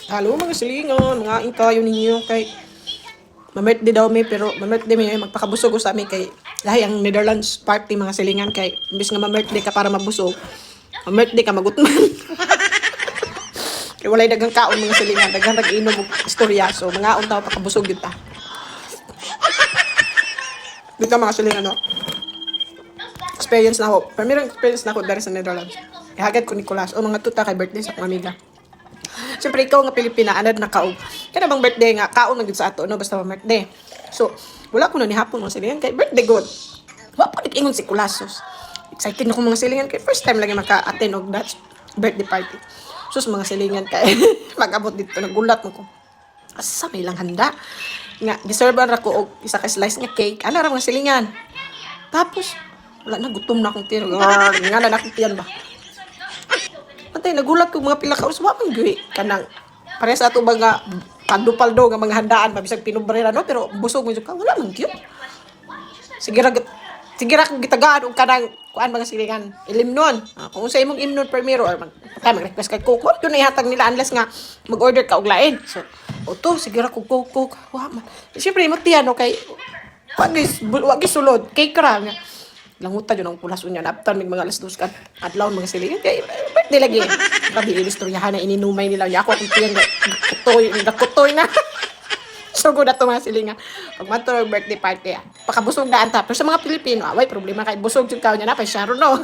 Halo mga silingan, mga kayo ninyo kay ma-birthday daw may pero ma-birthday may magpakabusog ko sa amin kay lahi ang Netherlands party mga silingan kay imbis nga ma-birthday ka para mabusog, ma-birthday ka magutman. Kay walay dagang kaon mga silingan, dagang nag-inom og istorya so mga untaw pakabusog gyud ta. Dito mga silingan no. Experience na ako. Primerong experience na ako dari sa Netherlands. Ihagad ko Nicolas o mga tuta kay birthday sa akong amiga. Siyempre, ikaw nga Pilipina, anad na kaog. Kaya bang birthday nga, kaon na sa ato, no? Basta birthday. So, wala ko na ni hapon mga silingan kay birthday good. Wala po nag-ingon si Kulasos. Excited na ko mga silingan kay first time lagi maka-attend og that birthday party. Sus mga silingan kay mag-abot dito, nagulat mo ko. Asa may lang handa. Nga, giserban ra ko og isa ka slice nga cake. Ano ra mga silingan. Tapos, wala na, gutom na akong tiyan. Nga na akong tiyan ba? Patay, nagulat ko mga pila ka oras. Wapang gwi kanang pares ato ba nga paldo-paldo nga mga handaan mabisag pinubrera no pero busog mo ka wala man gyud. Sige ra kung gitagaan og kanang kuan mga silingan ilimnon. Kung sa imong imnon primero or mag-request kay coke yun na ihatag nila unless nga mag-order ka og lain. So oto sige ra kog coke wa man. Siyempre mo tiyan no kay wag sulod cake ra nga. Langutan yun ang pulas unya naptan mig mga alas 2 kan adlaw mga silingan kay birthday lagi grabe ilistoryahan na ininumay nila ya ako akong tiyan kutoy na so good ato mga silingan pag mato birthday party pakabusog na anta pero sa mga Pilipino away problema kay busog jud kaw nya na pa Sharon no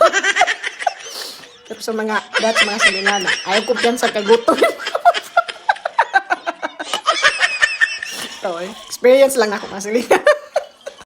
pero sa mga mga silingan ayaw kumpiyansa kay gutom so experience lang ako mga silingan